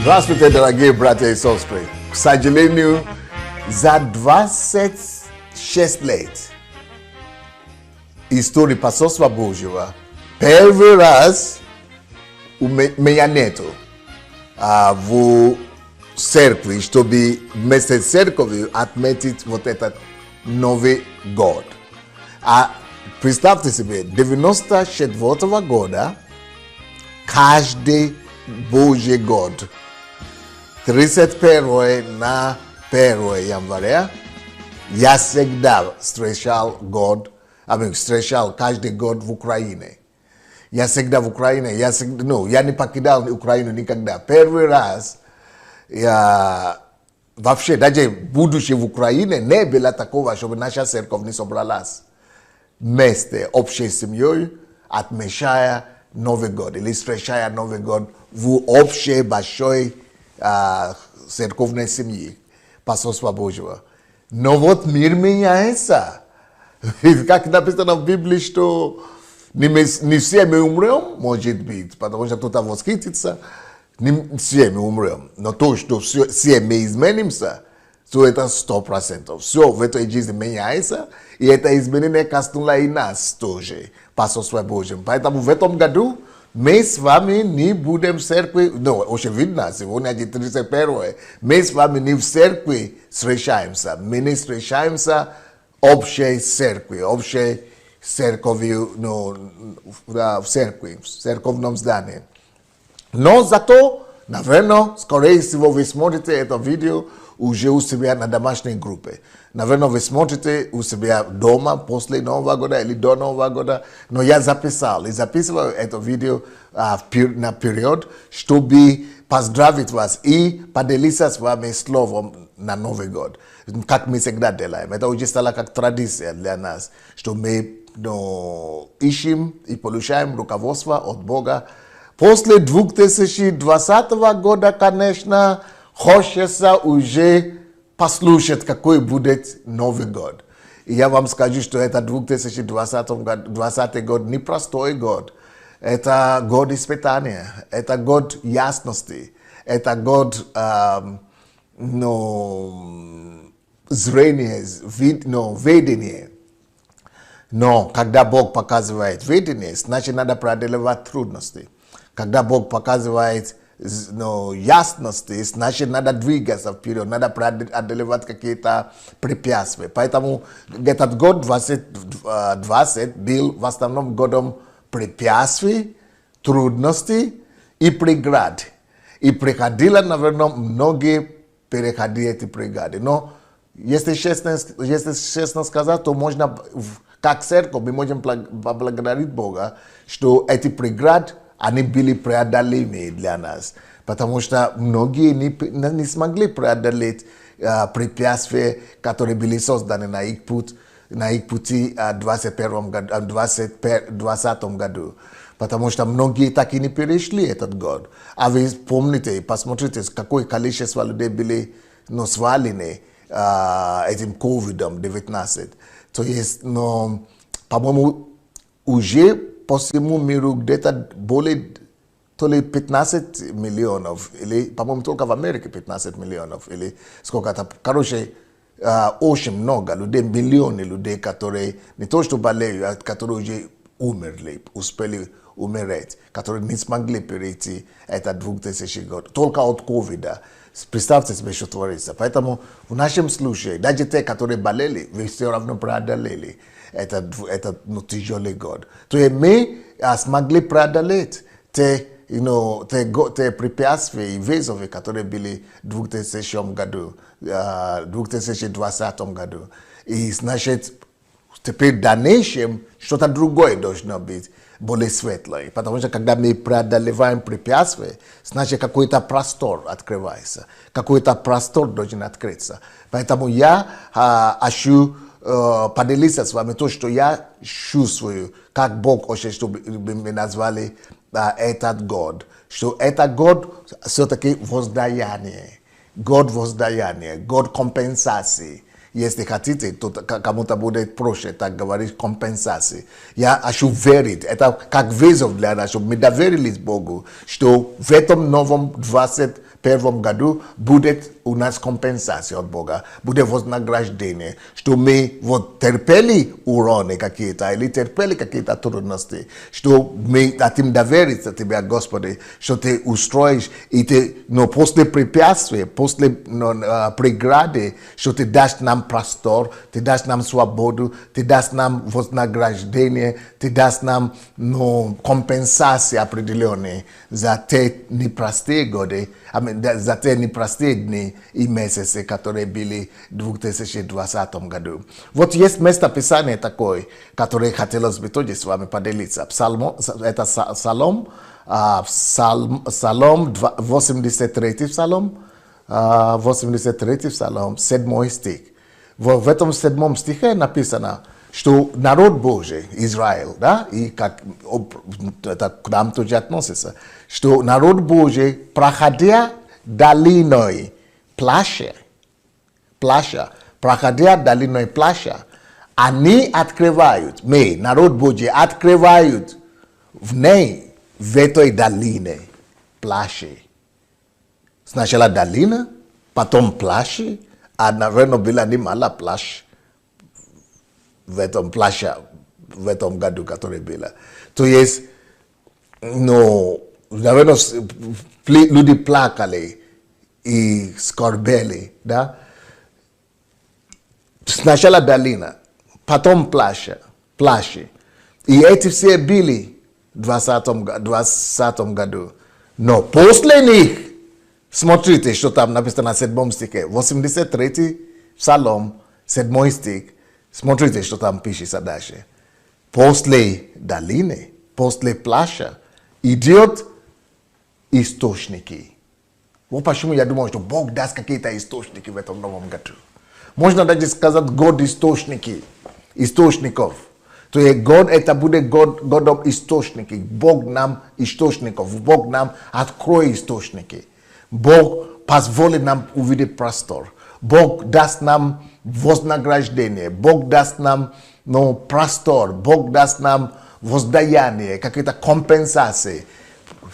Здравствуйте, дорогие братья и сестры. К сожалению, за 26 лет истории посольства Божьего первый раз у меня нету в церкви, чтобы вместе с церковью отметить вот этот Новый год. А представьте себе, 94 года каждый Божий год 31 на 1 января я всегда встречал каждый год в Украине. Я всегда в Украине, я не покидал Украину никогда. Первый раз я вообще, даже будучи в Украине, не было такого, чтобы наша церковь не собралась вместе, общей семьей, отмечая Новый год или встречая Новый год в общей большой церковной семьи посольства Божьего. Но вот мир меняется. Как написано в Библии, что не все мы умрем, может быть, потому что кто-то восхитится, не все мы умрем. Но то, что все мы изменимся, то это 100%. Все в этой жизни меняется, и это изменение коснуло и нас тоже, посольство Божьим. Поэтому в этом году мы с вами не будем в церкви, очевидно, сегодня 31, мы с вами не в церкви встречаемся, мы не встречаемся общей церкви, общей церковью, в церкви, в церковном здании. Но зато, наверное, скорее всего, вы смотрите это видео уже у себя на домашней группе. Наверное, вы смотрите у себя дома после Нового года или до Нового года. Но я записал и записывал это видео на период, чтобы поздравить вас и поделиться с вами словом на Новый год. Как мы всегда делаем. Это уже стало как традиция для нас, что мы ищем и получаем руководство от Бога. После 2020 года, конечно, хочется уже послушать, какой будет Новый год. И я вам скажу, что это 2020 год непростой год. Это год испытания, это год ясности, это год зрения, видения. Но когда Бог показывает видение, значит, надо преодолевать трудности. Когда Бог показывает ясности, значит, надо двигаться вперед, надо преодолевать какие-то препятствия. Поэтому этот год 2020 был в основном годом препятствий, трудностей и преград. И приходило, наверное, многие переходили эти преграды. Но если честно сказать, то можно, как церковь, мы можем поблагодарить Бога, что эти преграды они были преодолимы для нас, потому что многие не смогли преодолеть препятствия, которые были созданы на их пути в 2020 году. Потому что многие так и не перешли этот год. А вы помните, посмотрите, какое количество людей были свалены этим COVID-19. То есть, по-моему, уже по всему миру где-то более то ли 15 миллионов, или, по-моему, только в Америке 15 миллионов, или сколько-то. Короче, очень много людей, миллионы людей, которые не то что болеют, а которые уже умерли, успели умереть, которые не смогли перейти этот 2000 год, только от ковида. Представьте себе, что творится. Поэтому в нашем случае, даже те, которые болели, вы все равно преодолели этот тяжелый год. То есть мы смогли преодолеть те препятствия и вызовы, которые были в 2020 году. И значит, теперь в дальнейшем что-то другое должно быть более светлое. Потому что когда мы преодолеваем препятствия, значит какой-то простор открывается. Какой-то простор должен открыться. Поэтому я хочу поделиться с вами то, что я чувствую, как Бог хочет, чтобы мы назвали этот год. Что этот год все-таки воздаяние. Год воздаяния, год компенсации. Если хотите, то кому-то будет проще так говорить компенсации. Я хочу верить. Это как вызов для нас, чтобы мы доверились Богу, что в этом новом 2021 первом году будет у нас компенсация от Бога, будет вознаграждение, что мы вот терпели уроны какие-то или терпели какие-то трудности, что мы хотим довериться Тебе, Господи, что Ты устроишь, и Ты, но после препятствия, после преграды, что Ты дашь нам простор, Ты дашь нам свободу, Ты дашь нам вознаграждение, Ты дашь нам компенсации определенные за те непростые годы, за те непростые дни и месяцы, которые были в 2020 году. Вот есть место Писания такое, которое хотелось бы тоже с вами поделиться. Это Псалом, Псалом 83 Псалом, 83 Псалом, 7 стих. В этом 7 стихе написано, что народ Божий, Израиль, да, и как это к нам тоже относится, что народ Божий, проходя долиной плача, проходя долиной плача, они открывают, мы, народ Божий, открывают в ней, в этой долине, плачи. Сначала долина, потом плачи, а наверное была немало плач в этом плача, в этом году, который было. То есть, наверное, люди плакали и скорбели, да? Сначала долина, потом плачи. И эти все были в 2020 году. Но после них, смотрите, что там написано на 7 стихе, 83 Псалом, 7 стих, смотрите, что там пишется дальше. После долины, после плача идет источники. Вот почему я думаю, что Бог даст какие-то источники в этом новом году. Можно даже сказать год источников. То есть год это будет годом источники. Бог нам источников. Бог нам откроет источники. Бог позволит нам увидеть простор. Бог даст нам вознаграждение. Бог даст нам простор. Бог даст нам воздаяние, какие-то компенсации.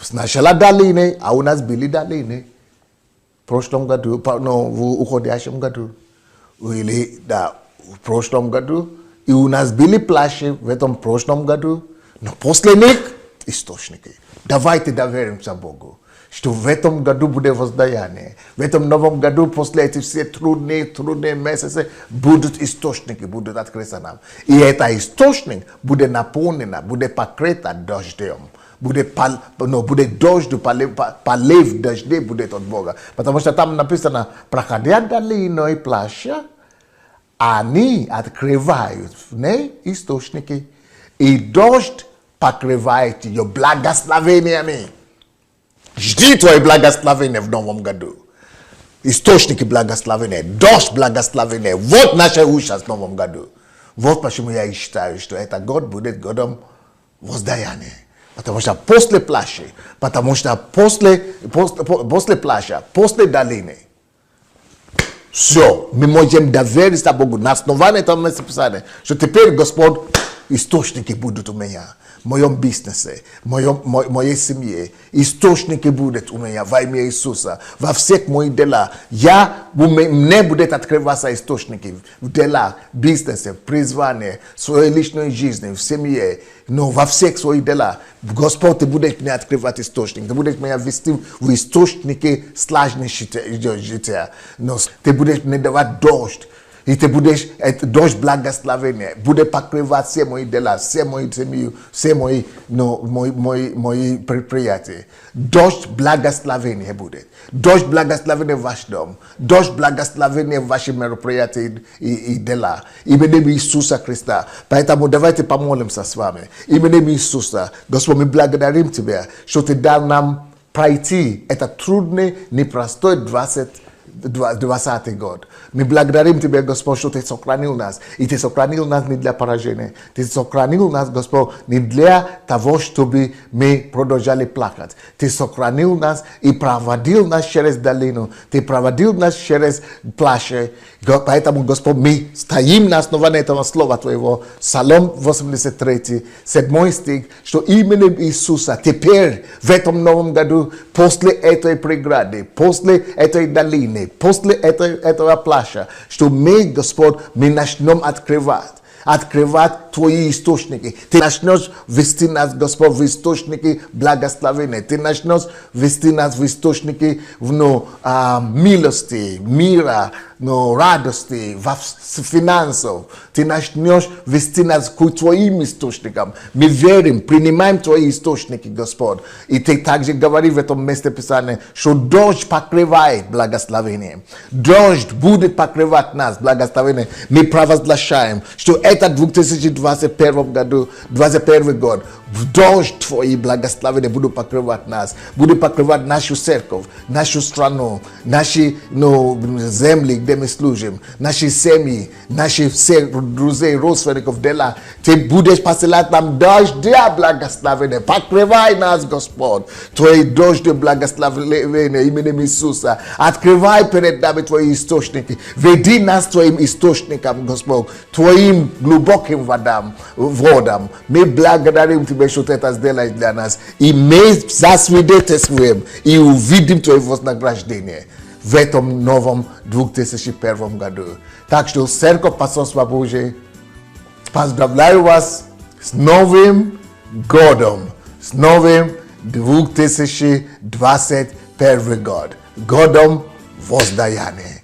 Сначала долины, а у нас были долины. В прошлом году, в уходящем году. Или, да, в прошлом году. И у нас были плачи в этом прошлом году. Но после них источники. Давайте доверимся Богу, что в этом году будет воздаяние. В этом новом году, после этих все трудные месяцы, будут источники, будут открыться нам. И этот источник будет наполнен, будет покрыто дождем. Будет дождь, полив дождей будет от Бога. Потому что там написано, проходя долиной плача, они открывают в ней источники, и дождь покрывает ее благословениями. Жди твои благословения в новом году. Источники благословения, дождь благословения. Вот наша участь в новом году. Вот почему я считаю, что этот год будет годом воздаяния. Потому что после плача, после плача, после долины, все, мы можем довериться Богу на основании этого места Писания, что теперь, Господь, источники будут у меня, в моем бизнесе, в моей семье. Источники будут у меня во имя Иисуса, во всех моих делах. Мне будут открываться источники в делах, бизнесе, призвании, в своей личной жизни, в семье, но во всех своих делах. Господь, Ты будешь мне открывать источники, Ты будешь меня вести в источники сложных жития. Но Ты будешь мне давать дождь. И ты будешь, дождь благословения, будет покрывать все мои дела, все мои семьи, все мои предприятия. Дождь благословения будет. Дождь благословения в ваш дом. Дождь благословения в ваши мероприятия и дела. Именем Иисуса Христа. Поэтому давайте помолимся с вами. Именем Иисуса. Господь, мы благодарим Тебя, что Ты дал нам пройти это трудный, непростой 20 год. Мы благодарим Тебя, Господь, что Ты сохранил нас. И Ты сохранил нас не для поражения. Ты сохранил нас, Господь, не для того, чтобы мы продолжали плакать. Ты сохранил нас и проводил нас через долину. Ты проводил нас через плащи. Поэтому, Господь, мы стоим на основании этого слова Твоего. Псалом 83, 7 стих, что именем Иисуса теперь, в этом новом году, после этой преграды, после этой долины, после этого плаща, что мы, Господь, мы начнем открывать Твои источники. Ты начнешь вести нас, Господь, в источники благословения. Ты начнешь вести нас в источники милости, мира, радости, финансов. Ты начнешь вести нас к Твоим источникам. Мы верим, принимаем Твои источники, Господь. И Ты также говоришь в этом месте Писания, что дождь покрывает благословение. Дождь будет покрывать нас благословение. Мы провозглашаем, что это 2021 году, 21 год, дождь Твои благословения будут покрывать нас, будут покрывать нашу церковь, нашу страну, наши земли, где мы служим, наши семьи, наших всех друзей, родственников дела. Ты будешь посылать нам дождь благословения. Покрывай нас, Господь, Твои дожди благословения именем Иисуса. Открывай перед нами Твои источники. Веди нас Твоим источникам, Господь, Твоим глубоким водам. Мы благодарим Тебя, что Ты это сделаешь для нас. И мы засвидетельствуем и увидим Твое вознаграждение в этом новом 2001 году. Так что Церковь Потомства Божьей, поздравляю вас с Новым годом, с новым 2021 год, годом воздаяния.